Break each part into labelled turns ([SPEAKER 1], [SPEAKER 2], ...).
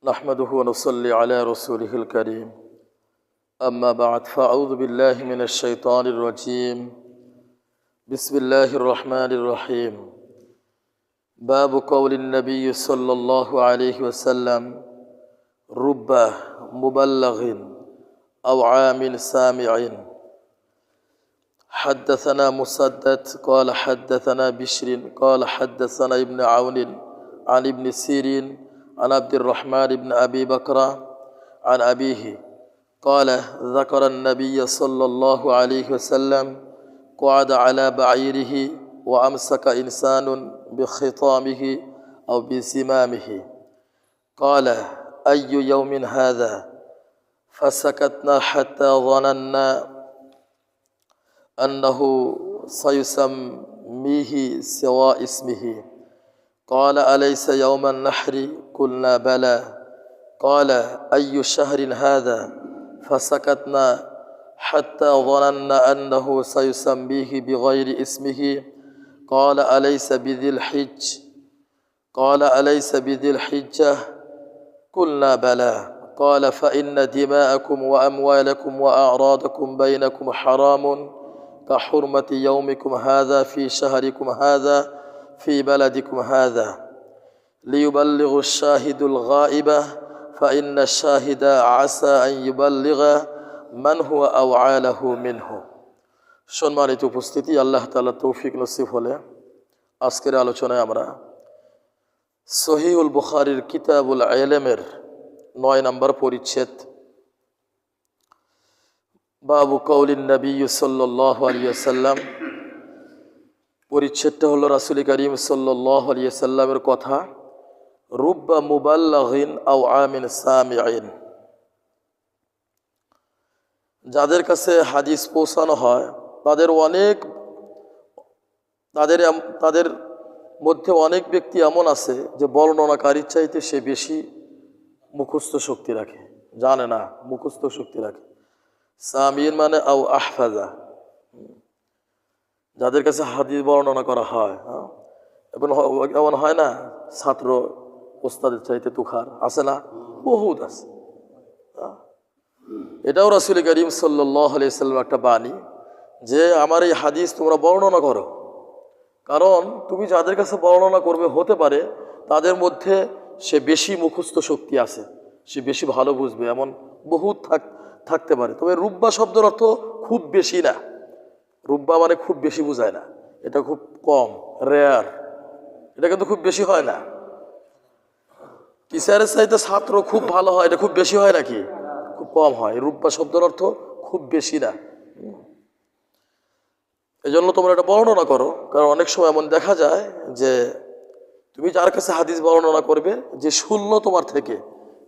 [SPEAKER 1] نحمده ونصلي على رسوله الكريم أما بعد فأعوذ بالله من الشيطان الرجيم بسم الله الرحمن الرحيم باب قول النبي صلى الله عليه وسلم رب مبلغ أو عام سامع حدثنا مسدد قال حدثنا بشر قال حدثنا ابن عون عن ابن سيرين عن عبد الرحمن بن أبي بكر عن أبيه قال ذكر النبي صلى الله عليه وسلم قعد على بعيره وأمسك إنسان بخطامه أو بزمامه قال أي يوم هذا فسكتنا حتى ظننا أنه سيسميه سوى اسمه قال أليس يوم النحر قلنا بلى قال أي شهر هذا فسكتنا حتى ظننا أنه سيسميه بغير اسمه قال أليس بذي الحج قال أليس بذي الحجة قلنا بلى قال فإن دماءكم وأموالكم وأعراضكم بينكم حرام كحرمة يومكم هذا في شهركم هذا في بلدكم هذا ليبلغ الشاهد الغائب فإن الشاهد عسى أن يبلغ من هو أوعى له منه সম্মানিত উপস্থিতি আল্লাহ তাআলা তৌফিক নসিব হলে আজকের আলোচনায় আমরা সহিহুল বুখারীর কিতাবুল ইলমের 9 নম্বর পরিচ্ছেদ বাবু কওলিন নবী সাল্লাল্লাহু আলাইহি ওয়াসাল্লাম পরিচ্ছেদটা হলো রাসূল করিম সাল্লাল্লাহু আলাইহি ওয়াসাল্লামের কথা রুব্বা মুবাল্লাগিন আও আমিন সামিঈন যাদের কাছে হাদিস পৌঁছানো হয় তাদের মধ্যে অনেক ব্যক্তি এমন আছে যে বর্ণনাকারীর চাইতে সে বেশি মুখস্থ শক্তি রাখে, জানে না, মুখস্থ শক্তি রাখে। সামিঈন মানে আও আহফাজা, যাদের কাছে হাদিস বর্ণনা করা হয়। এমন হয় না ছাত্র ওস্তাদের চাইতে তুখার আছে না, বহুত আছে। এটাও রাসূল করিম সাল্লাল্লাহু আলাইহি ওয়াসাল্লাম একটা বাণী যে আমার এই হাদিস তোমরা বর্ণনা করো, কারণ তুমি যাদের কাছে বর্ণনা করবে হতে পারে তাদের মধ্যে সে বেশি মুখস্থ শক্তি আছে, সে বেশি ভালো বুঝবে, এমন বহুত থাকতে পারে। তবে রুব্বা শব্দের অর্থ খুব বেশি না, রুব্বা মানে খুব বেশি বোঝায় না, এটা খুব কম, রেয়ার, এটা কিন্তু খুব বেশি হয় না। টিচারের চাইতে ছাত্র খুব ভালো হয়, এটা খুব বেশি হয় নাকি? খুব কম হয়। রুব্বা শব্দের অর্থ খুব বেশি না। এই জন্য তোমরা এটা বর্ণনা করো, কারণ অনেক সময় এমন দেখা যায় যে তুমি যার কাছে হাদিস বর্ণনা করবে যে শুনলো তোমার থেকে,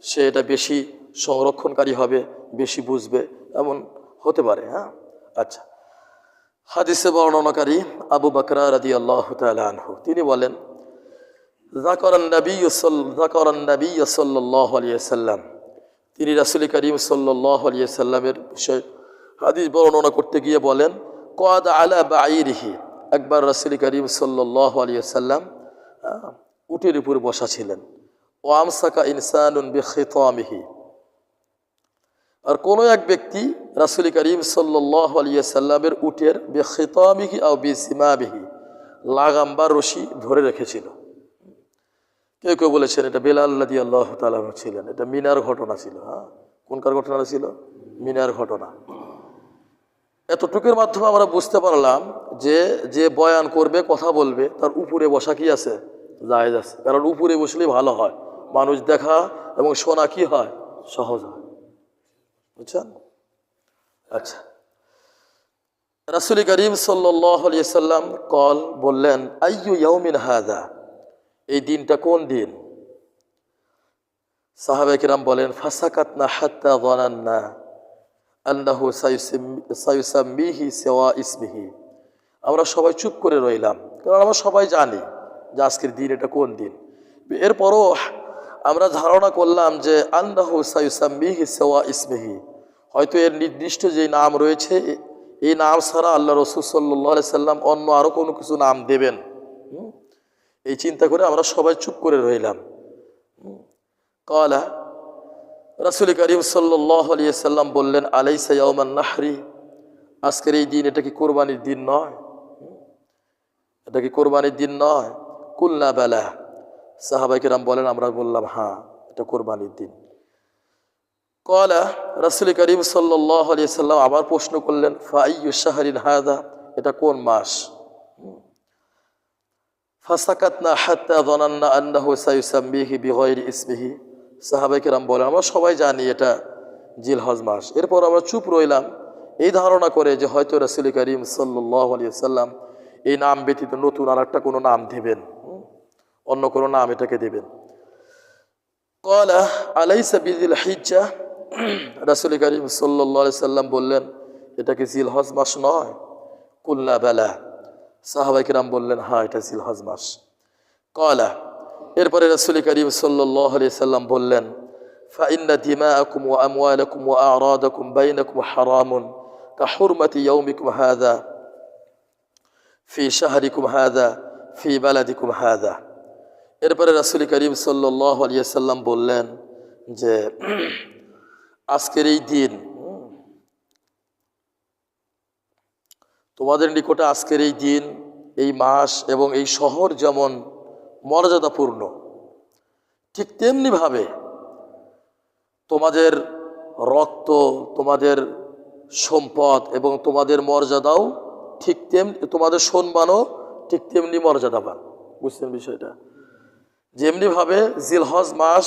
[SPEAKER 1] সে এটা বেশি সংরক্ষণকারী হবে, বেশি বুঝবে, এমন হতে পারে। হ্যাঁ, আচ্ছা। হাদিসে বর্ণনাকারী আবু বকর রাদিয়াল্লাহু তাআলা আনহু, তিনি বলেন যাকারান নবী সাল্লাল্লাহু আলাইহি ওয়াসাল্লাম, তিনি রাসূল করিম সাল্লাল্লাহু আলাইহি ওয়াসাল্লামের বিষয়ে হাদিস বর্ণনা করতে গিয়ে বলেন ক্বাদ আলা বাঈরিহি, একবার রাসূল করিম সাল্লাল্লাহু আলাইহি ওয়াসাল্লাম উটের উপর বসা ছিলেন। ওয়া আমসাকা ইনসানুন বিখিতামিহি, আর কোনো এক ব্যক্তি রাসূল করিম সাল্লাল্লাহু আলাইহি ওয়াসাল্লামের উটের বিখিতামিহি আও বিসিমাবিহি, লাগাম বা রশি ধরে রেখেছিল। কেউ কেউ বলেছেন এটা বেলাল রাদিয়াল্লাহু তাআলা ছিলেন, এটা মিনার ঘটনা ছিল। হ্যাঁ, কোনকার ঘটনা ছিল? মিনার ঘটনা। এতটুকুর মাধ্যমে আমরা বুঝতে পারলাম যে যে বয়ান করবে, কথা বলবে, তার উপরে বসা কি আছে? জায়েজ আছে, কারণ উপরে বসলেই ভালো হয়, মানুষ দেখা এবং শোনা কি হয়? সহজ হয়। বুঝছেন? আচ্ছা, রাসূল করিম সাল্লাল্লাহু আলাইহি ওয়াসাল্লাম বললেন আইয়ু ইয়াউমিন হাযা, এই দিনটা কোন দিন? সাহাবায়ে কিরাম বলেন ফাসাকাতনা হাত্তা যানান্না আন্নাহু সায়ুসাম্মিহি সিওয়া ইসমিহি, আমরা সবাই চুপ করে রইলাম, কারণ আমরা সবাই জানি যে আজকের দিন এটা কোন দিন। এরপরও আমরা ধারণা করলাম যে আন্নাহু সায়ুসাম্মিহি সিওয়া ইসমিহি, হয়তো এর নির্দিষ্ট যে নাম রয়েছে এই নাম ছাড়া আল্লাহ রাসূল সাল্লাল্লাহু আলাইহি সাল্লাম অন্য আরো কোনো কিছু নাম দেবেন। এই চিন্তা করে আমরা সবাই চুপ করে রইলাম। কালা, রাসূল করিম সাল্লাল্লাহু আলাইহি সাল্লাম বললেন, আলাইসা ইয়াউমান নাহরি, আজকের এই দিন এটা কি কোরবানির দিন নয়? এটা কি কোরবানির দিন নয়? কুলনা বালা, সাহাবায়ে কেরাম বলেন, আমরা বললাম হ্যাঁ, এটা কোরবানির দিন। কালা, রাসূল করিম সাল্লাল্লাহু আলাইহি সাল্লাম আবার প্রশ্ন করলেন, ফাআইয়ু শাহরিন হাদা, এটা কোন মাস? ফাসাকাতনা হাত্তা যানান্না আন্নাহু সায়ুসাম্মিহি বিগায়রি ইসমিহি, সাহাবায়ে কেরাম বলেন, আমরা সবাই জানি এটা জিলহজ মাস। এরপর আমরা চুপ রইলাম এই ধারণা করে যে হয়তো রাসূল করিম সাল্লাল্লাহু আলাইহি সাল্লাম এই নাম ব্যতীত নতুন আর একটা কোনো নাম দিবেন, অন্য কোনো নাম এটাকে দেবেন। ক্বালা আলাইসা বিযিল হিজ্জাহ, রাসূল করিম সাল্লাল্লাহু আলাইহি সাল্লাম বললেন, এটা কি জিলহজ মাস নয়? কুলনা বালা, সাহাবায়ে কেরাম বললেন হ্যাঁ, এটা জিলহজ মাস। ক্বালা, এরপরে রাসূল করিম সাল্লাল্লাহু আলাইহি সাল্লাম বললেন, ফাইন্না দিমাআকুম ওয়া আমওয়ালাকুম ওয়া আ'রাদাকুম বাইনাকুম হারামুন কাহুরমাতি ইয়াউমিকুম হাযা ফি শাহরিকুম হাযা ফি বালাদিকুম হাযা। এরপরে রাসূল করিম সাল্লাল্লাহু আলাইহি সাল্লাম বললেন যে আজকের এই দিন, তোমাদের নিকটে আজকের এই দিন, এই মাস এবং এই শহর যেমন মর্যাদাপূর্ণ, ঠিক তেমনিভাবে তোমাদের রক্ত, তোমাদের সম্পদ এবং তোমাদের মর্যাদাও ঠিক তেমনি, তোমাদের সম্মানও ঠিক তেমনি মর্যাদাবান। বুঝছেন বিষয়টা? যেমনিভাবে জিলহজ মাস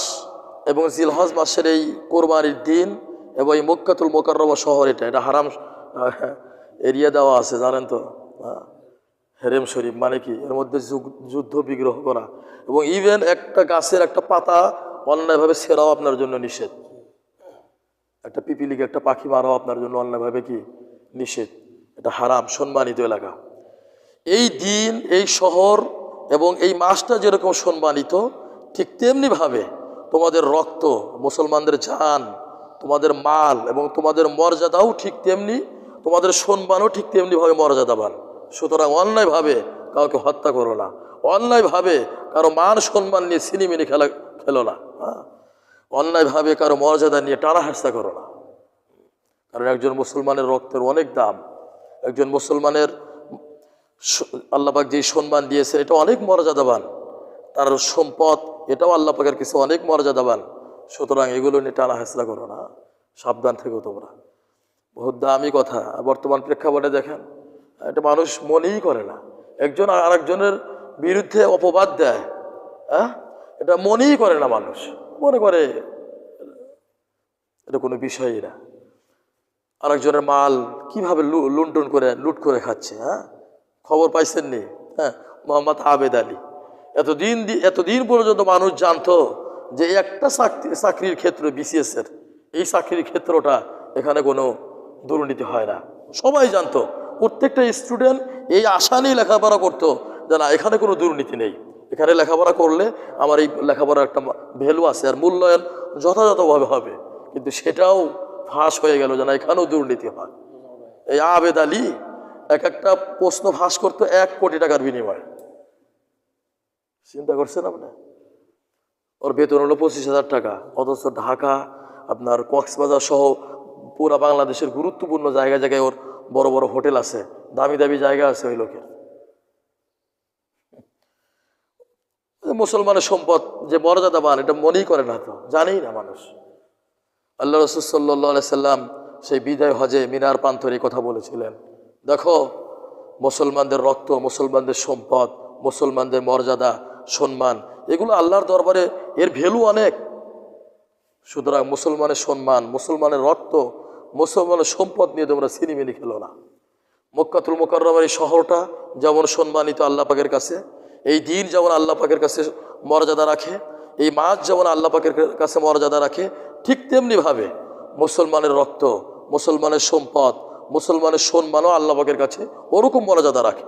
[SPEAKER 1] এবং জিলহজ মাসের এই কোরবানির দিন এবং এই মক্কাতুল মুকাররমা শহর, এটা হারাম এরিয়া দেওয়া আছে, জানেন তো? হেরেম শরীফ মানে কি? এর মধ্যে যুদ্ধ বিগ্রহ করা এবং ইভেন একটা গাছের একটা পাতা অন্যায়ভাবে ছেঁড়াও আপনার জন্য নিষেধ। একটা পিপিলিকে, একটা পাখি মারাও আপনার জন্য অন্যায়ভাবে কি নিষেধ। এটা হারাম, সম্মানিত এলাকা। এই দিন, এই শহর এবং এই মাসটা যেরকম সম্মানিত, ঠিক তেমনিভাবে তোমাদের রক্ত, মুসলমানদের জান, তোমাদের মাল এবং তোমাদের মর্যাদাও ঠিক তেমনি, তোমাদের সম্মানও ঠিক তেমনিভাবে মর্যাদাবান। সুতরাং অন্যায়ভাবে কাউকে হত্যা করো না, অন্যায়ভাবে কারো মান সম্মান নিয়ে সিনিমিনি খেলো না, অন্যায়ভাবে কারো মর্যাদা নিয়ে টানা হেঁচড়া করো না। কারণ একজন মুসলমানের রক্তের অনেক দাম, একজন মুসলমানের আল্লাহ পাক যেই সম্মান দিয়েছে এটা অনেক মর্যাদাবান, তার সম্পদ এটাও আল্লাহ পাকের কিছু অনেক মর্যাদাবান। সুতরাং এগুলো নিয়ে টানা হেঁচড়া করো না, সাবধান থেকো তোমরা। বহুত দামি কথা। বর্তমান প্রেক্ষাপটে দেখেন, এটা মানুষ মনেই করে না, একজন আর একজনের বিরুদ্ধে অপবাদ দেয়, এটা মনেই করে না মানুষ, মনে করে এটা কোনো বিষয়ই না। আরেকজনের মাল কিভাবে লুট করে খাচ্ছে, খবর পাইছেন নি? মোহাম্মদ আবেদ আলী, এতদিন পর্যন্ত মানুষ জানতো যে একটা চাকরির ক্ষেত্র, বিসিএসের এই চাকরির ক্ষেত্রটা, এখানে কোনো দুর্নীতি হয় না, সবাই জানতো। প্রত্যেকটা স্টুডেন্ট এই আশা নিয়ে লেখাপড়া করতো যে না, এখানে কোনো দুর্নীতি নেই, এখানে লেখাপড়া করলে আমার এই লেখাপড়ার একটা ভ্যালু আছে আর মূল্যায়ন যথাযথভাবে হবে। কিন্তু সেটাও ফাঁস হয়ে গেল যে না, এখানেও দুর্নীতি হয়। এই আবেদ আলী একটা প্রশ্ন ফাঁস করতো 1 কোটি টাকার বিনিময়ে। চিন্তা করছেন আপনি? ওর বেতন হলো 25,000 টাকা, অথচ ঢাকা, আপনার কক্সবাজার সহ পুরা বাংলাদেশের গুরুত্বপূর্ণ জায়গায় ওর বড় বড় হোটেল আছে, দামি দামি জায়গা আছে ওই লোকের। মুসলমানের সম্পদ যে মর্যাদাবান এটা মনেই করে না, তো জানেই না মানুষ। আল্লাহ রাসূল সাল্লাল্লাহু আলাইহি সাল্লাম সেই বিদায় হজে মিনার প্রান্তরে কথা বলেছিলেন, দেখো মুসলমানদের রক্ত, মুসলমানদের সম্পদ, মুসলমানদের মর্যাদা, সম্মান, এগুলো আল্লাহর দরবারে এর ভ্যালু অনেক। সুতরাং মুসলমানের সম্মান, মুসলমানের রক্ত, মুসলমানের সম্পদ নিয়ে তোমরা সিনিমিনি খেলো না। মক্কাতুল মুকাররমার এই শহরটা যেমন সম্মানিত আল্লাহ পাকের কাছে, এই দিন যেমন আল্লাহ পাকের কাছে মর্যাদা রাখে, এই মাস যেমন আল্লাহ পাকের কাছে মর্যাদা রাখে, ঠিক তেমনিভাবে মুসলমানের রক্ত, মুসলমানের সম্পদ, মুসলমানের সম্মানও আল্লাহ পাকের কাছে ওরকম মর্যাদা রাখে।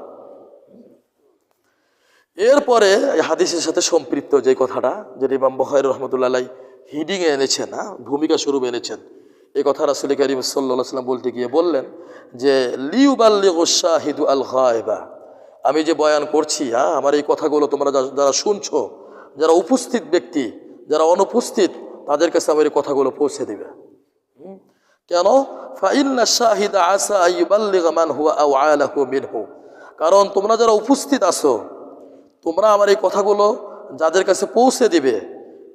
[SPEAKER 1] এরপরে হাদিসের সাথে সম্পৃক্ত যে কথাটা, যেটা ইমাম বুখারী রাহমাতুল্লাহ আলাইহি হিডিংয়ে এনেছেন, ভূমিকা স্বরূপ এনেছেন, এই কথা রাসূল কারীম সাল্লাল্লাহু আলাইহি ওয়াসাল্লাম বলতে গিয়ে বললেন যে লিউবাল্লিগুশ শাহিদু আল গায়বা, আমি যে বয়ান করছি, হ্যাঁ, আমার এই কথাগুলো তোমরা যারা শুনছো, যারা উপস্থিত ব্যক্তি, যারা অনুপস্থিত, তাদের কাছে আমার এই কথাগুলো পৌঁছে দিবে। কেন? ফাইন্না শাহিদা আসা আইয়ুবাল্লিগা মান হুয়া আওআলাহু মিনহু, কারণ তোমরা যারা উপস্থিত আছো, তোমরা আমার এই কথাগুলো যাদের কাছে পৌঁছে দিবে,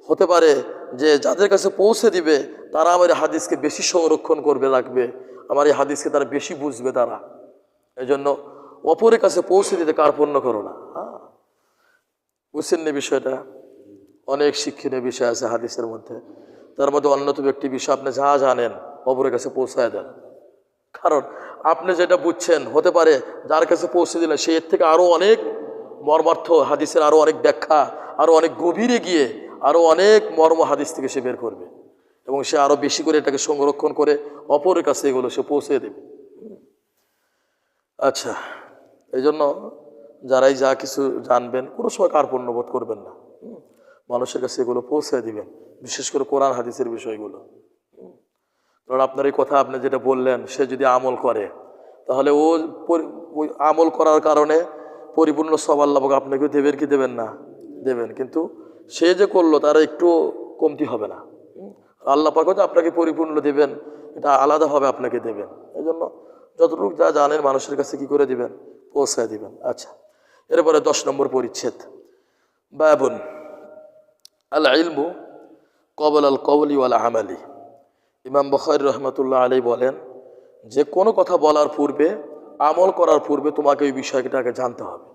[SPEAKER 1] হতে পারে যে যাদের কাছে পৌঁছে দিবে তারা আমার এই হাদিসকে বেশি সংরক্ষণ করবে, রাখবে, আমার এই হাদিসকে তারা বেশি বুঝবে। তারা এই জন্য অপরের কাছে পৌঁছে দিতে কার্পণ্য করো না। হ্যাঁ, বুঝছেন না বিষয়টা? অনেক শিক্ষণীয় বিষয় আছে হাদিসের মধ্যে। তার মধ্যে অন্যতম একটি বিষয়, আপনি যা জানেন অপরের কাছে পৌঁছায় দেন। কারণ আপনি যেটা বুঝছেন, হতে পারে যার কাছে পৌঁছে দিলেন সে এর থেকে আরও অনেক মর্মার্থ হাদিসের, আরও অনেক ব্যাখ্যা, আরও অনেক গভীরে গিয়ে আরও অনেক মর্ম হাদিস থেকে সে বের করবে, এবং সে আরও বেশি করে এটাকে সংরক্ষণ করে অপরের কাছে এগুলো সে পৌঁছে দেবে। আচ্ছা, এই জন্য যারাই যা কিছু জানবেন কোনো সময় কার্পণ্য বোধ করবেন না। মানুষের কাছে এগুলো পৌঁছে দিবেন, বিশেষ করে কোরআন হাদিসের বিষয়গুলো। কারণ আপনার এই কথা, আপনি যেটা বললেন, সে যদি আমল করে তাহলে ওই আমল করার কারণে পরিপূর্ণ সওয়াব আল্লাহ পাক আপনাকে দেবেন কি দেবেন না? দেবেন। কিন্তু সে যে করলো তার একটু কমতি হবে না। আল্লাহ পাক যে আপনাকে পরিপূর্ণ দেবেন, এটা আলাদাভাবে আপনাকে দেবেন। এই জন্য যতটুকু যা জানেন মানুষের কাছে কি করে দিবেন? পৌঁছায় দিবেন। আচ্ছা, এরপরে 10 নম্বর পরিচ্ছেদ, বাবুন আল ইলমু ক্বাবলা আল কওলি ওয়াল আমালি। ইমাম বুখারী রাহমাতুল্লাহ আলাইহি বলেন যে কোনো কথা বলার পূর্বে, আমল করার পূর্বে তোমাকে ওই বিষয়টাকে জানতে হবে।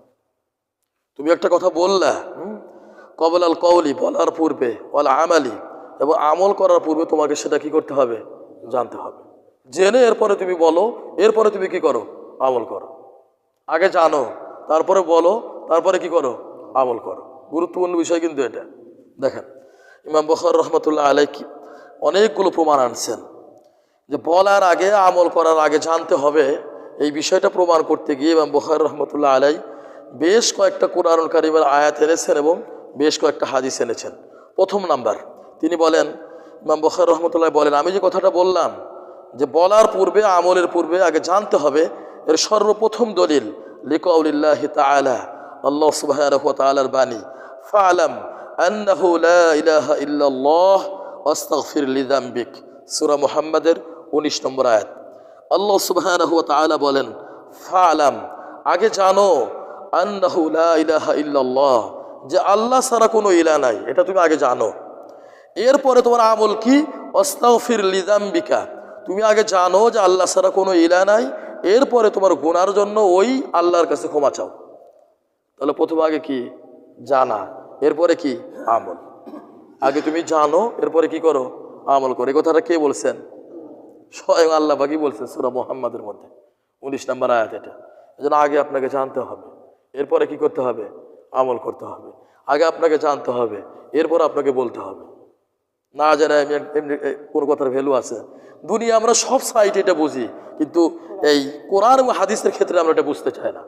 [SPEAKER 1] তুমি একটা কথা বললা, ক্বাবলা আল কওলি, বলার পূর্বে, ওয়াল আমালি, এবং আমল করার পূর্বে তোমাকে সেটা কি করতে হবে? জানতে হবে। জেনে এরপরে তুমি বলো, এরপরে তুমি কি করো? আমল করো। আগে জানো, তারপরে বলো, তারপরে কি করো? আমল করো। গুরুত্বপূর্ণ বিষয় কিন্তু এটা। দেখেন, ইমাম বুখারী রাহমাতুল্লাহ আলাইহি অনেকগুলো প্রমাণ আনছেন যে বলার আগে, আমল করার আগে জানতে হবে। এই বিষয়টা প্রমাণ করতে গিয়ে ইমাম বুখারী রাহমাতুল্লাহ আলাইহি বেশ কয়েকটা কুরআনুল কারীমের আয়াত এনেছেন এবং বেশ কয়েকটা হাদিস এনেছেন। প্রথম নাম্বার, তিনি বলেন, ইমাম বুখারী রাহমাতুল্লাহ বলেন, আমি যে কথাটা বললাম যে বলার পূর্বে, আমলের পূর্বে আগে জানতে হবে, এর সর্বপ্রথম দলিল লিকাউলিল্লাহি তাআলা, আল্লাহ সুবহানাহু ওয়া তাআলার বাণী, ফাআলাম আন্নাহু লা ইলাহা ইল্লাল্লাহ ওয়াস্তাগফির লিযামবিক, সূরা মুহাম্মাদের 19 নম্বর আয়াত। আল্লাহ সুবহানাহু ওয়া তাআলা বলেন, ফাআলাম, আগে জানো, আন্নাহু লা ইলাহা ইল্লাল্লাহ, যে আল্লাহ ছাড়া কোনো ইলাহ নাই, এটা তুমি আগে জানো। এরপরে তোমার আমল কি? ওয়াস্তাগফির লিযামবিকা, তুমি আগে জানো যে আল্লাহ ছাড়া কোনো ইলাহ নাই, এরপরে তোমার গুনার জন্য ওই আল্লাহর কাছে ক্ষমা চাও। তাহলে প্রথম আগে কি? জানা, এরপরে কি? আমল। আগে তুমি জানো, এরপরে কি করো? আমল করো। এই কথাটা কে বলছেন? স্বয়ং আল্লাহ পাকই বলছেন সূরা মুহাম্মাদের মধ্যে 19 নম্বর আয়াত। এটা এজন্য আগে আপনাকে জানতে হবে, এরপরে কি করতে হবে? আমল করতে হবে। আগে আপনাকে জানতে হবে, এরপর আপনাকে বলতে হবে। না জানে আমি এমনি কোনো কথার ভ্যালু আছে। দুনিয়া আমরা সব সাইড এটা বুঝি, কিন্তু এই কোরআন এবং হাদিসের ক্ষেত্রে আমরা এটা বুঝতে চাই না।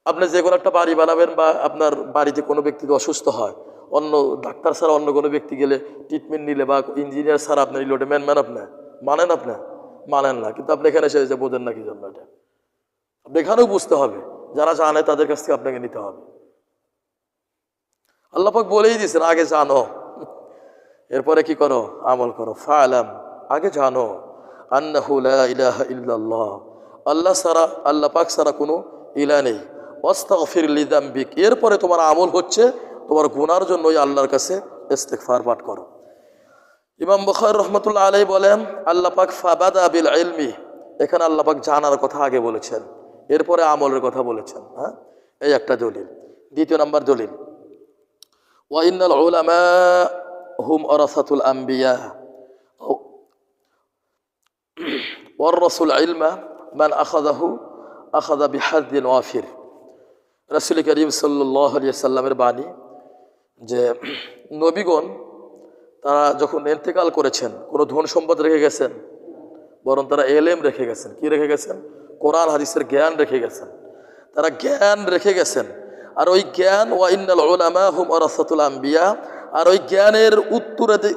[SPEAKER 1] আপনি যে কোনো একটা বাড়ি বানাবেন, বা আপনার বাড়িতে কোনো ব্যক্তি অসুস্থ হয়, অন্য ডাক্তার ছাড়া অন্য কোনো ব্যক্তি গেলে ট্রিটমেন্ট নিলে, বা ইঞ্জিনিয়ার ছাড়া আপনার নিলে, ওটা মেন আপনি মানেন? আপনি মানেন না। কিন্তু আপনি এখানে এসে যে বোঝেন না কি জন্য, এটা আপনি এখানেও বুঝতে হবে। যারা জানে তাদের কাছ থেকে আপনাকে নিতে হবে। আল্লাহ পাক বলেই দিয়েছেন আগে জানো, এরপরে কি করো? আমল করো। ফাআলাম, আগে জানো, আন্নাহু লা ইলাহা ইল্লাল্লাহ, আল্লাহ ছাড়া, আল্লাহ পাক ছাড়া কোনো ইলাহ নেই। ওয়াস্তাগফির লিযামবিক, এরপরে তোমার আমল হচ্ছে তোমার গুনার জন্য ওই আল্লাহর কাছে ইস্তিগফার পাঠ করো। ইমাম বুখারী রাহমাতুল্লাহ আলাইহি বলেন, আল্লাহ পাক ফাবাদা বিল ইলমি, এখানে আল্লাহ পাক জানার কথা আগে বলেছেন, এরপরে আমলের কথা বলেছেন। হ্যাঁ, এই একটা দলিল। দ্বিতীয় নাম্বার দলিল, ওয়া ইন্নাল উলামা হুম ওয়ারাসাতুল আম্বিয়া ওয়ারাসুল ইলমা মান আখাযাহু আখাযা বিহাদ্দিন ওয়াফির। রাসূল করিম সাল্লাল্লাহু আলাইহি সাল্লামের বাণী যে নবীগণ তারা যখন ইন্তেকাল করেছেন, কোনো ধন সম্পদ রেখে গেছেন, বরং তারা এলেম রেখে গেছেন। কি রেখে গেছেন? কোরআন হাদিসের জ্ঞান রেখে গেছেন। তারা জ্ঞান রেখে গেছেন। আর ওই জ্ঞান, ওয়া ইন্নাল উলামা হুম ওয়ারাসাতুল আম্বিয়া, আর ওই জ্ঞানের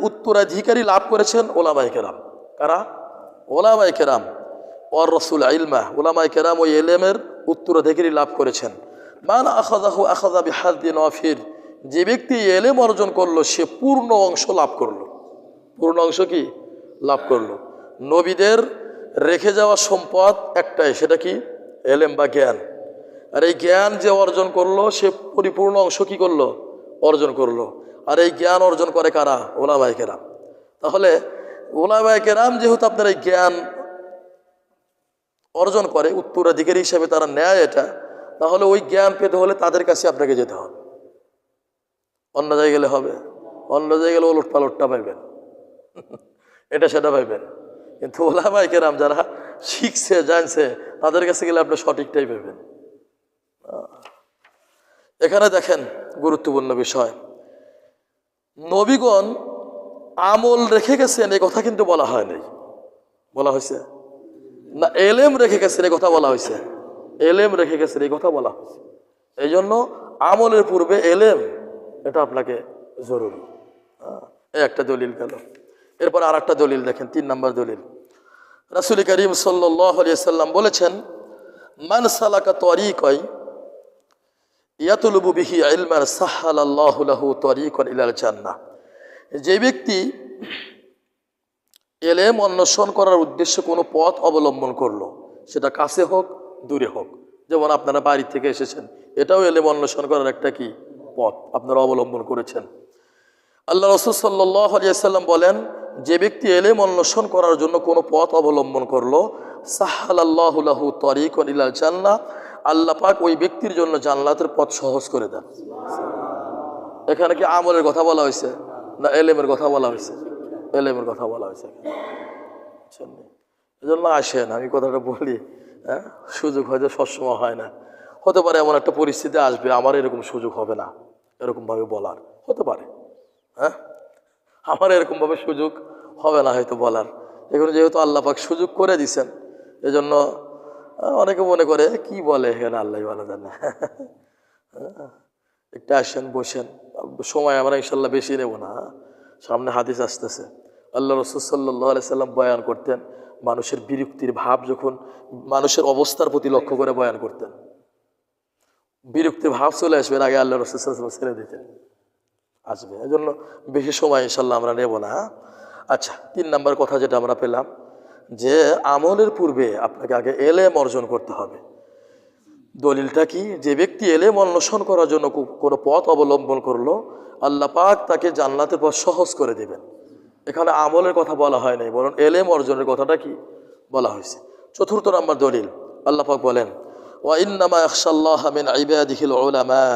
[SPEAKER 1] উত্তরাধিকারী লাভ করেছেন ওলামায়ে কেরাম। কারা? ওলামায়ে কেরাম। ওয়ার রাসূল ইলমা, ওলামায়ে কেরাম ওই এলেমের উত্তরাধিকারী লাভ করেছেন। মান আখাযাহু আখাযা বিহাদ্দিন ওয়াফির, যে ব্যক্তি এলেম অর্জন করলো সে পূর্ণ অংশ লাভ করলো। পূর্ণ অংশ কি লাভ করলো? নবীদের রেখে যাওয়া সম্পদ একটাই, সেটা কি? এলেম বা জ্ঞান। আর এই জ্ঞান যে অর্জন করলো সে পরিপূর্ণ অংশ কি করলো? অর্জন করলো। আর এই জ্ঞান অর্জন করে কারা? উলামায়ে কেরাম। তাহলে উলামায়ে কেরাম যেহেতু আপনার এই জ্ঞান অর্জন করে, উত্তরাধিকারী হিসেবে তারা নেয় এটা, তাহলে ওই জ্ঞান পেতে হলে তাদের কাছে আপনাকে যেতে হবে। অন্য জায়গায় গেলে হবে? অন্য জায়গায় গেলে ওলট পালটটা পাইবেন, এটা সেটা পাইবেন। কিন্তু উলামায়ে কেরাম যারা শিখছে জানছে তাদের কাছে গেলে আপনি সঠিকটাই পাইবেন। এখানে দেখেন গুরুত্বপূর্ণ বিষয়, নবীগণ আমল রেখে গেছেন এই কথা কিন্তু বলা হয় নাই। বলা হয়েছে না এলেম রেখে গেছেন এই কথা বলা হয়েছে? এলেম রেখে গেছেন এই কথা বলা হয়েছে। এই জন্য আমলের পূর্বে এলেম, এটা আপনাকে জরুরি। এই একটা দলিল গেল। এরপর আর একটা দলিল দেখেন, 3 নম্বর দলিল। রাসূল করিম সাল্লাল্লাহু আলাইহি সাল্লাম বলেছেন, মান সালাকা তরিকাই ইয়াতুলুবু বিহি ইলমান সাহালাল্লাহু লাহু তরিকান ইলাল জান্নাহ, যে ব্যক্তি এলেম অন্বেষণ করার উদ্দেশ্যে কোনো পথ অবলম্বন করলো, সেটা কাছে হোক দূরে হোক, যেমন আপনারা বাড়ি থেকে এসেছেন, এটাও এলেম অন্বেষণ করার একটা কি পথ আপনারা অবলম্বন করেছেন। আল্লাহ রাসূল সাল্লাল্লাহু আলাইহি সাল্লাম বলেন, যে ব্যক্তি এলেম অন্বেষণ করার জন্য কোনো পথ অবলম্বন করলো, সাহালাল্লাহু লাহু তরিকান ইলাল জান্নাহ, আল্লাহ পাক ওই ব্যক্তির জন্য জান্নাতের পথ সহজ করে দেন। এখানে কি আমলের কথা বলা হয়েছে না এলেমের কথা বলা হয়েছে? এলেমের কথা বলা হয়েছে। এজন্য আসেন, আমি কথাটা বলি, হ্যাঁ, সুযোগ হয়তো সবসময় হয় না, হতে পারে এমন একটা পরিস্থিতি আসবে আমার এরকম সুযোগ হবে না, এরকমভাবে বলার হতে পারে। হ্যাঁ, আমার এরকমভাবে সুযোগ হবে না হয়তো বলার। এখন যেহেতু আল্লাহ পাক সুযোগ করে দিছেন, এজন্য অনেকে মনে করে কি বলে এখানে, আল্লাহ ভালো জানে। একটু আসেন, বসেন, সময় আমরা ইনশাল্লাহ বেশি নেব না, সামনে হাদিস আসতেছে। আল্লাহ রাসূল সাল্লাল্লাহু আলাইহি সাল্লাম বয়ান করতেন, মানুষের বিরক্তির ভাব যখন মানুষের অবস্থার প্রতি লক্ষ্য করে বয়ান করতেন, বিরক্তির ভাব চলে আসবে আগে আল্লাহ রাসূল সাল্লাল্লাহু আলাইহি ওয়াসাল্লাম ছেড়ে দিতেন, আসবে। এজন্য বেশি সময় ইনশাল্লাহ আমরা নেব না। আচ্ছা, 3 নম্বর কথা যেটা আমরা পেলাম, যে আমলের পূর্বে আপনাকে আগে এলেম অর্জন করতে হবে। দলিলটা কি? যে ব্যক্তি এলেম অন্বেষণ করার জন্য কোনো পথ অবলম্বন করলো, আল্লাহ পাক তাকে জান্নাতের পথ সহজ করে দেবেন। এখানে আমলের কথা বলা হয় নাই, বরং এলেম অর্জনের কথাটা কি বলা হয়েছে। 4 নম্বর দলিল, আল্লাহ পাক বলেন, ওয়া ইন্নামা ইয়াখশাল্লাহা মিন ইবাদিহিল উলামা,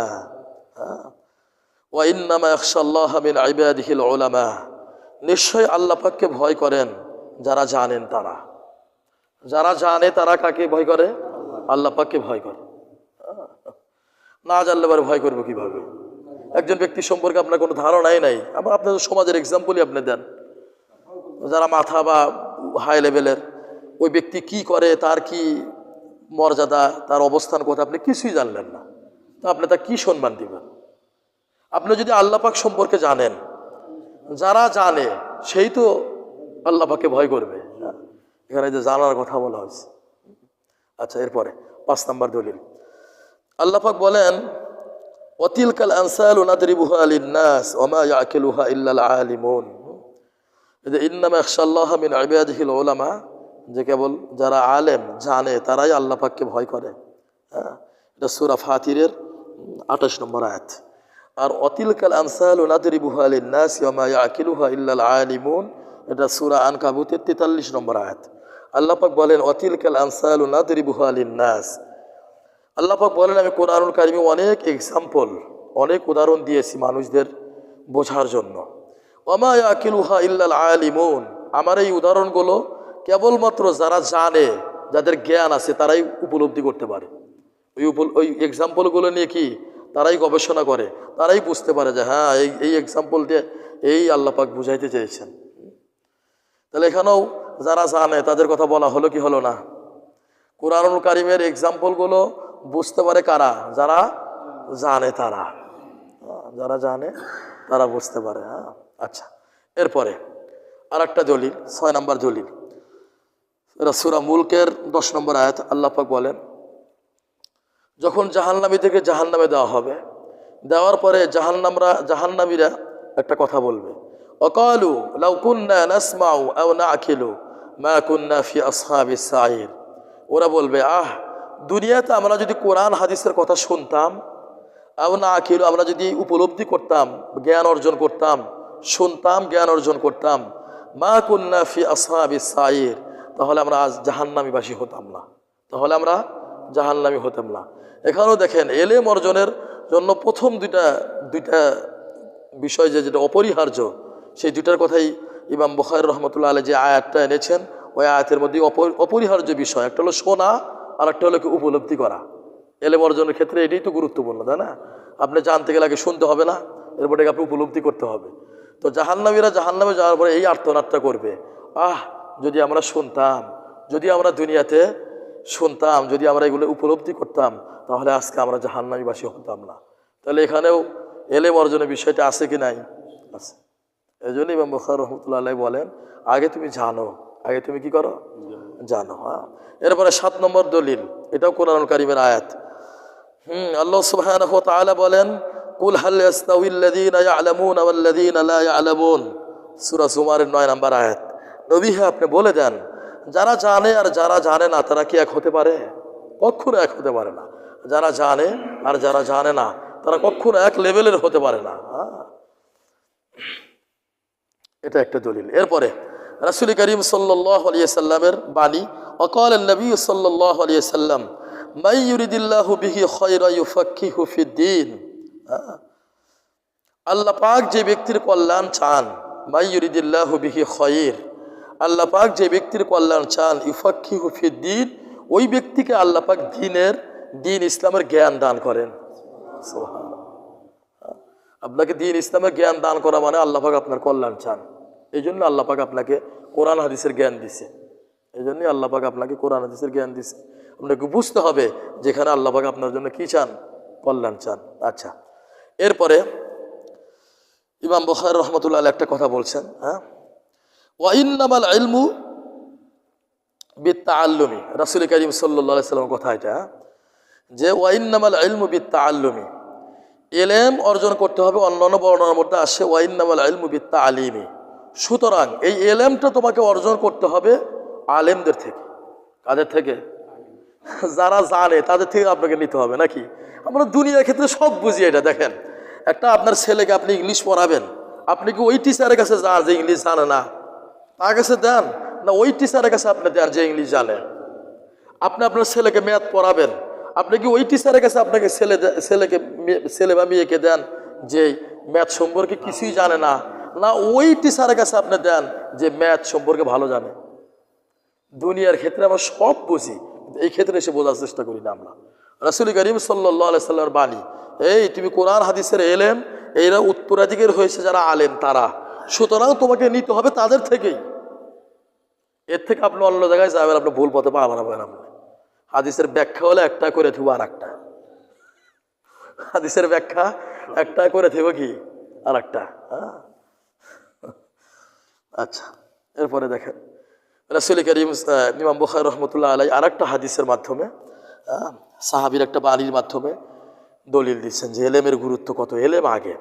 [SPEAKER 1] ওয়া ইন্নামা ইয়াখশাল্লাহা মিন ইবাদিহিল উলামা, নিশ্চয় আল্লাহ পাককে ভয় করেন যারা জানেন তারা। যারা জানে তারা কাকে ভয় করে? আল্লাহ পাককে ভয় করে। না জানলে পরে ভয় করবো কিভাবে? একজন ব্যক্তি সম্পর্কে আপনার কোনো ধারণাই নাই, আবার আপনার সমাজের এক্সাম্পলই আপনি দেন, যারা মাথা বা হাই লেভেলের, ওই ব্যক্তি কি করে, তার কি মর্যাদা, তার অবস্থান কোথায়, আপনি কিছুই জানলেন না, তা আপনি তা কি সম্মান দিবেন? আপনি যদি আল্লাহ পাক সম্পর্কে জানেন, যারা জানে সেই তো আল্লাহ পাককে ভয় করবে। এখানে যে জানার কথা বলা হয়েছে। আচ্ছা, এরপরে 5 নম্বর দলিল, আল্লাহ পাক বলেন, ওয়াতিলকাল আমসালু নাদরিবুহা লিন-নাস ওয়া মা ইয়াকিলুহা ইল্লাল আলিমুন, যে ইন্নামা ইয়াখশাল্লাহা মিন ইবাদিহিল উলামা, যে কেবল যারা আলেম জানে তারাই আল্লাহ পাককে ভয় করে। হ্যাঁ, এটা সূরা ফাতিরের 28 নম্বর আয়াত। আর ওয়াতিলকাল আমসালু নাদরিবুহা লিন-নাস ওয়া মা ইয়াকিলুহা ইল্লাল আলিমুন, এটা সূরা আনকাবুতের 43 নম্বর আয়াত। আল্লাহ পাক বলেন, ওয়াতিলকাল আমসালু নাদরিবুহা লিন-নাস, আল্লাহ পাক বলেন, আমি কোরআনুল কারিমে অনেক এক্সাম্পল, অনেক উদাহরণ দিয়েছি মানুষদের বোঝার জন্য। ওয়া মা ইয়াকিলুহা ইল্লাল আলিমুন, আমার এই উদাহরণগুলো কেবলমাত্র যারা জানে, যাদের জ্ঞান আছে তারাই উপলব্ধি করতে পারে। ওই এক্সাম্পলগুলো নিয়ে কি তারাই গবেষণা করে, তারাই বুঝতে পারে যে হ্যাঁ এই এক্সাম্পল দিয়ে এই আল্লাহ পাক বুঝাইতে চেয়েছেন। তাহলে এখানেও যারা জানে তাদের কথা বলা হলো কি হলো না? কোরআনুল কারিমের এক্সাম্পলগুলো বুঝতে পারে কারা? যারা জানে, তারা, যারা জানে তারা বুঝতে পারে। হ্যাঁ, আচ্ছা, এরপরে আর একটা দলিল, 6 নম্বর দলিল, সূরা মুলকের 10 নম্বর আয়াত। আল্লাহ পাক বলেন, যখন জাহান্নামী থেকে জাহান্নামে দেওয়া হবে, দেওয়ার পরে জাহান্নামীরা একটা কথা বলবে, অকালু লাউ কুন্না নাসমাউ আও নাআকিলু মা কুন্না ফি আসহাবিস সাঈর। ওরা বলবে, দুনিয়াতে আমরা যদি কোরআন হাদিসের কথা শুনতাম, আও নাআকিলু আমরা যদি উপলব্ধি করতাম, জ্ঞান অর্জন করতাম, শুনতাম, জ্ঞান অর্জন করতাম, মা কুন্না ফি আসহাবিস সাঈর, তাহলে আমরা আজ জাহান্নামীবাসী হতাম না, তাহলে আমরা জাহান্নামী হতাম না। এখানেও দেখেন এলেম অর্জনের জন্য প্রথম দুইটা বিষয় যেটা অপরিহার্য, সেই দুইটার কথাই ইমাম বুখারী রহমতুল্লাহ আলাইহি যে আয়াতটা এনেছেন, ওই আয়াতের মধ্যে অপরিহার্য বিষয় একটা হলো শোনা, আর একটা হলো কি উপলব্ধি করা। এলেম অর্জনের ক্ষেত্রে এটাই তো গুরুত্বপূর্ণ, তাই না? আপনি জানতে গেলে আগে শুনতে হবে না, এরপরে আপনি উপলব্ধি করতে হবে। তো জাহান্নামীরা জাহান্নামে যাওয়ার পরে এই আর্তনাদটা করবে, যদি আমরা শুনতাম, যদি আমরা দুনিয়াতে শুনতাম, যদি আমরা এগুলো উপলব্ধি করতাম, তাহলে আজকে আমরা জাহান্নামীবাসী হতাম না। তাহলে এখানেও এলেম অর্জনের বিষয়টা আছে কি নাই? আছে। এই জন্য ইমাম বুখারী রহমতুল্লাহ আলাইহি বলেন, আগে তুমি জানো, আগে তুমি কি করো? জানো। এরপরে 7 নম্বর দলিল, এটাও কোরআনুল কারীমের আয়াত। আল্লাহ সুবহানাহু ওয়া তাআলা বলেন, কুল হাল ইয়াস্তাউিল লাযীনা ইয়া'লামুনা ওয়াল লাযীনা লা ইয়া'লামুন, সূরা জুমারের 9 নম্বর আয়াত। নবী হে, আপনি বলে দেন, যারা জানে আর যারা জানে না তারা কি এক হতে পারে? কখনো এক হতে পারে না। যারা জানে আর যারা জানে না তারা কখনো এক লেভেলের হতে পারে না। এটা একটা দলিল। এরপরে রাসূল করিম সাল্লাল্লাহু আলাইহি সাল্লামের বাণী, ওয়াকাল নবী সাল্লাল্লাহু আলাইহি সাল্লাম মান ইউরিদিল্লাহু বিহি খায়রা ইউফাক্কিহু ফিদ্দীন। আল্লাহ পাক যে ব্যক্তির কল্যাণ চান, মান ইউরিদিল্লাহু বিহি খায়র, আল্লাহ পাক যে ব্যক্তির কল্যাণ চান, ইউফাক্কিহু ফিদ্দীন, ওই ব্যক্তিকে আল্লাহ পাক দিন ইসলামের জ্ঞান দান করেন। সুবহানাল্লাহ। আপনাকে দিন ইসলামের জ্ঞান দান করা মানে আল্লাহ পাক আপনার কল্যাণ চান। এই জন্য আল্লাহ পাক আপনাকে কোরআন হাদিসের জ্ঞান দিছে। এই জন্যই আল্লাহ পাক আপনাকে কোরআন হাদিসের জ্ঞান দিছে। আপনাকে বুঝতে হবে যেখানে আল্লাহ পাক আপনার জন্য কি চান? কল্যাণ চান। আচ্ছা, এরপরে ইমাম বুখারী রহমতুল্লাহ আলাইহি একটা কথা বলছেন, ওয়া ইন্নামাল ইলমু বিত্তাআল্লুমি। রাসূল করিম সাল্লাল্লাহু আলাইহি সাল্লামের কথা এটা, যে ওয়া ইন্নামাল ইলমু বিত্তাআল্লুমি, ইলম অর্জন করতে হবে। অন্যান্য বর্ণনার মধ্যে আসে ওয়া ইন্নামাল ইলমু বিত্তাআলিমি। সুতরাং এই ইলমটা তোমাকে অর্জন করতে হবে আলেমদের থেকে। কাদের থেকে? যারা জানে তাদের থেকে আপনাকে নিতে হবে, নাকি? আমরা দুনিয়ার ক্ষেত্রে সব বুঝি এটা। দেখেন, একটা আপনার ছেলেকে আপনি ইংলিশ পড়াবেন, আপনি কি ওই টিচারের কাছে যান যে ইংলিশ জানে না, তার কাছে দেন, না ওই টিচারের কাছে আপনি দেন যে ইংলিশ জানে? আপনি আপনার ছেলেকে ম্যাথ পড়াবেন, আপনি কি ওই টিচারের কাছে আপনাকে ছেলে বা মেয়েকে দেন যে ম্যাথ সম্পর্কে কিছুই জানে না, না ওই টিচারের কাছে আপনি দেন যে ম্যাথ সম্পর্কে ভালো জানে? দুনিয়ার ক্ষেত্রে আমরা সব বুঝি, এই ক্ষেত্রে এসে বোঝার চেষ্টা করি না আমরা। রাসূল করিম সাল্লাল্লাহু আলাইহি সাল্লামের বাণী, এই তুমি কোরআন হাদিসের এলেম, এরা উত্তরাধিকার হয়েছে যারা আলেম তারা, সুতরাং তোমাকে নিতে হবে তাদের থেকেই। এর থেকে আপনি অন্য জায়গায় যাবেন, আপনি ভুল পথে পা বাড়াবেন। আপনি হাদিসের ব্যাখ্যা হলে একটা করে থিব আর একটা, হাদিসের ব্যাখ্যা একটা করে থিব কি আর একটা। আচ্ছা, এরপরে দেখেন রাসূল করিম ইমাম বুখারী রহমতুল্লাহ আলাইহি আর একটা হাদিসের মাধ্যমে, সাহাবীর একটা বাণীর মাধ্যমে দলিল দিচ্ছেন যে এলেমের গুরুত্ব কত। এলেম আগে।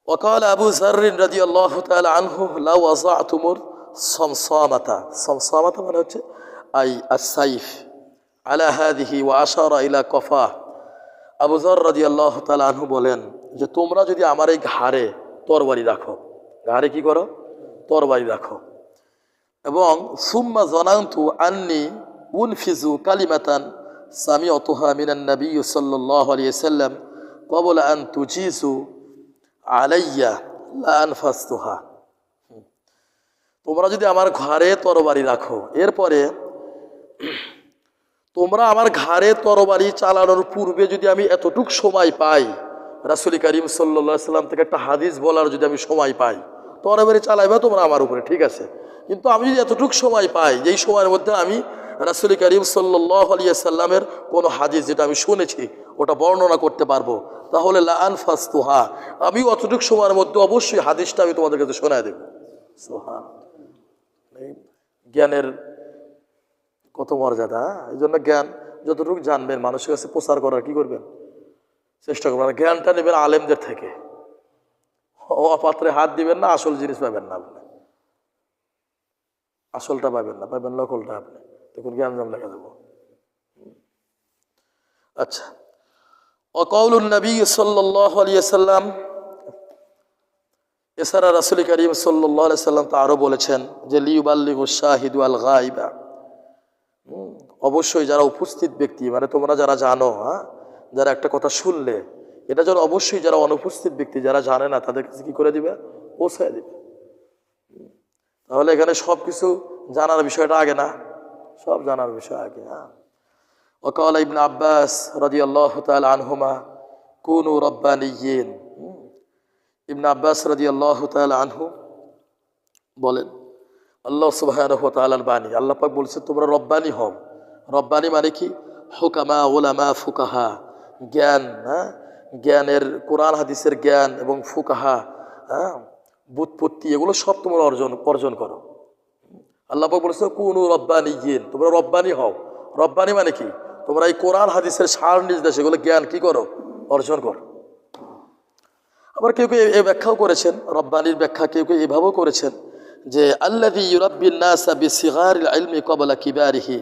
[SPEAKER 1] ওয়াকাল আবু যার রাদিয়াল্লাহু তাআলা আনহু লাউ ওয়াযাতুমুর সামসামাতা, সামসামাতা মানে হচ্ছে আস-সাইফ আলা হাদিহি ওয়া আশারা ইলা কফা। আবু যার রাদিয়াল্লাহু তাআলা আনহু বলেন যে তোমরা যদি আমার এই ঘাড়ে তরবারি রাখো, ঘাড়ে কি করো? তরবারি রাখো, এবং সুম্মা জানান্তু আন্নি উনফিজু কালিমাতান সামিআতুহা মিনান নবী সাল্লাল্লাহু আলাইহি সাল্লাম ক্বাবলা আন তুজিসু আলাইয়া লা আনফাসতুহা। তোমরা যদি আমার ঘাড়ে তরবারি রাখো, এরপরে তোমরা আমার ঘাড়ে তরবারি চালানোর পূর্বে যদি আমি এতটুক সময় পাই, রাসূল করিম সাল্লাল্লাহু আলাইহি সাল্লাম থেকে একটা হাদিস বলার যদি আমি সময় পাই, তরবারি চালাইবা তোমরা আমার উপরে, ঠিক আছে, কিন্তু আমি যদি এতটুক সময় পাই যেই সময়ের মধ্যে আমি রাসূল করিম সাল্লাল্লাহু আলাইহি সাল্লামের কোনো হাদিস যেটা আমি শুনেছি ওটা বর্ণনা করতে পারবো, তাহলে লা আনফাসতুহা, আমি অতটুক সময়ের মধ্যে অবশ্যই হাদিসটা আমি তোমাদের কাছে শোনায় দেব। সুবহানাল্লাহ। জ্ঞানের কত মর্যাদা! এই জন্য জ্ঞান যতটুকু জানবেন মানুষের কাছে প্রচার করার কি করবেন, চেষ্টা করবেন। জ্ঞানটা নেবেন আলেমদের থেকে, অপাত্রে হাত দিবেন না, আসল জিনিস পাবেন না আপনি, আসলটা পাবেন না, পাবেন নকলটা আপনি, তখন জ্ঞান জাম লেগে দেবো। আচ্ছা, ওয়াকাউলুন নবী সাল্লাল্লাহু আলাইহি ওয়াসাল্লাম, এছাড়া রাসূল করিম সাল্লাল্লাহু আলাইহি ওয়াসাল্লাম তো আরো বলেছেন যে লিউবাল্লিগুশ শাহিদু আল গায়বা, অবশ্যই যারা উপস্থিত ব্যক্তি, মানে তোমরা যারা জানো, যারা একটা কথা শুনলে এটা যেন অবশ্যই যারা অনুপস্থিত ব্যক্তি, যারা জানে না তাদের কাছে কি করে দিবে, পৌঁছায় দিবে। তাহলে এখানে সব কিছু জানার বিষয়টা আগে না, সব জানার বিষয় আগে। ওয়াকাল ইবনে আব্বাস রাদিয়াল্লাহু তাআলা আনহুমা কুনু রাব্বানিয়িন, ইবনে আব্বাস রাদিয়াল্লাহু তাআলা আনহু বলেন, আল্লাহ সুবহানাহু ওয়া তাআলার বাণী, আল্লাহ পাক বলছেন তোমরা রব্বানি হও। রব্বানি মানে কি, হুকামা উলামা ফুকাহা, জ্ঞান, জ্ঞানের কোরআন হাদিসের জ্ঞান এবং ফুকাহা, বুৎপত্তি, এগুলো সব তোমরা অর্জন করো। আল্লাহ পাক বলছে কুনু রব্বানিয়িন, তোমরা রব্বানি হও। রব্বানি মানে কি, তোমরা এই কোরআন হাদিসের সার নির্দেশ এগুলো জ্ঞান কি করো, অর্জন করো। আবার কেউ কেউ এই ব্যাখ্যাও করেছেন, রব্বানির ব্যাখ্যা কেউ কেউ এভাবেও করেছেন যে আল্লাযী ইউরাব্বিন নাসা বিসিগারিল ইলমি ক্বাবলা কিবারিহি,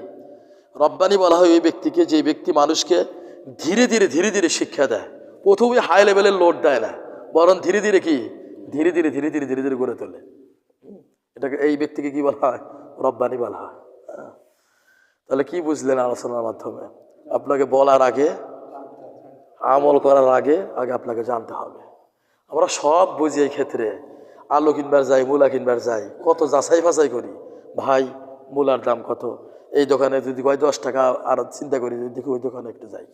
[SPEAKER 1] রব্বানি বলা হয় ওই ব্যক্তিকে যে ব্যক্তি মানুষকে ধীরে ধীরে শিক্ষা দেয়, প্রথমে হাই লেভেলের লোড দেয় না, বরং ধীরে ধীরে গড়ে তোলে। এটাকে, এই ব্যক্তিকে কি বলা হয়, রব্বানি বলা হয়। তাহলে কি বুঝলেন আলোচনার মাধ্যমে, আপনাকে বলার আগে, আমল করার আগে আপনাকে জানতে হবে। আমরা সব বুঝি, এই ক্ষেত্রে আলু কিনবার যাই, মূলা কিনবার যাই, কত যাচাই ফাঁচাই করি, ভাই মূলার দাম কত, এই দোকানে যদি কয় 10 টাকা, আর চিন্তা করি দেখি ওই দোকানে একটু যাই,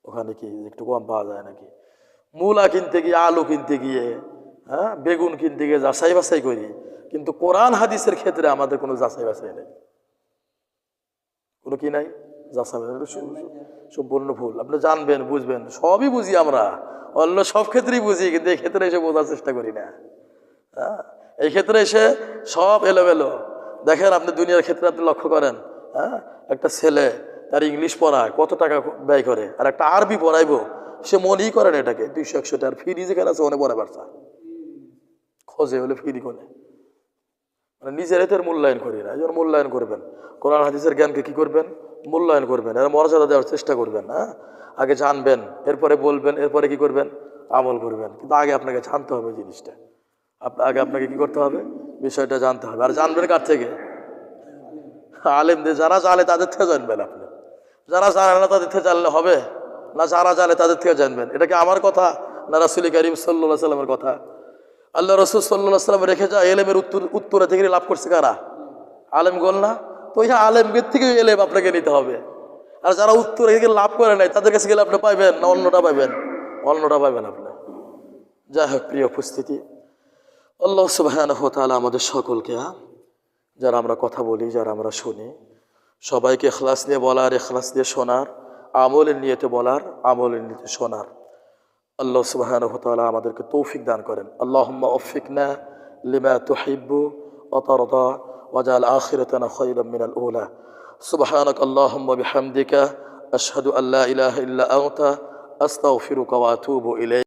[SPEAKER 1] ওখানে কি একটু কম পাওয়া যায় নাকি। মূলা কিনতে গিয়ে, আলু কিনতে গিয়ে, বেগুন কিনতে গিয়ে যাচাই বাছাই করি, কিন্তু কোরআন হাদিসের ক্ষেত্রে আমাদের কোনো যাচাই বাছাই নেই, কোনো কি নাই, যাচাই সম্পূর্ণ ভুল। আপনি জানবেন, বুঝবেন, সবই বুঝি আমরা, অন্য সব ক্ষেত্রেই বুঝি, কিন্তু এই ক্ষেত্রে এসে বোঝার চেষ্টা করি না। এই ক্ষেত্রে এসে সব এলোমেলো। দেখেন আপনি দুনিয়ার ক্ষেত্রে আপনি লক্ষ্য করেন, একটা ছেলে তার ইংলিশ পড়ায় কত টাকা ব্যয় করে, আর একটা আরবি পড়াইবো, সে মনেই করেন এটাকে 200-100 টাকার ফ্রি যেখানে আছে মনে পড়ে বাড়ছে, খোঁজে হলে ফ্রি কোনে, মানে নিজের এদের মূল্যায়ন করি না। এই মূল্যায়ন করবেন, কোরআন হাদিসের জ্ঞানকে কি করবেন, মূল্যায়ন করবেন, এর মর্যাদা দেওয়ার চেষ্টা করবেন। আগে জানবেন, এরপরে বলবেন, এরপরে কি করবেন, আমল করবেন। কিন্তু আগে আপনাকে জানতে হবে জিনিসটা, আগে আপনাকে কি করতে হবে, বিষয়টা জানতে হবে। আর জানবেন কার থেকে, আলেমদের, যারা জানে তাদের থেকে জানবেন আপনি, যারা জানে না তাদের থেকে জানলে হবে না, যারা জানে তাদের থেকে জানবেন। এটা কি আমার কথা না রাসূল করিম সাল্লাল্লাহু আলাইহি ওয়াসাল্লামের কথা? আল্লাহ রাসূল সাল্লাল্লাহু আলাইহি ওয়াসাল্লাম রেখে যায় এলেমের উত্তরে থেকে লাভ করছে কারা, আলেমগণ না? তো এই আলেমদের থেকে এলেম আপনাকে নিতে হবে। আর যারা উত্তরে থেকে লাভ করে নাই তাদের কাছে গেলে আপনি পাইবেন না অন্যটা পাইবেন, অন্যটা পাইবেন আপনি। যাই হোক, প্রিয় উপস্থিতি, আল্লাহ সুবহানাহু ওয়া তাআলা আমাদের সকলকে, যারা আমরা কথা বলি, যারা আমরা শুনি, সবাইকে ইখলাস নিয়ে বলার, ইখলাস দিয়ে শোনার, আমলের নিয়তে বলার, আমলের নিয়তে শোনার আল্লাহ সুবহানাহু ওয়া তাআলা আমাদেরকে তৌফিক দান করেন। আল্লাহুম্মা ওয়ফিকনা লিমা তুহিব্বু ওয়া তারদা ওয়াজআল আখিরাতানা খায়রাম মিনাল উলা। সুবহানাক আল্লাহুম্মা বিহামদিকা আশহাদু আল্লা ইলাহা ইল্লা আনতা আস্তাগফিরুকা ওয়া আতুবু ইলাইক।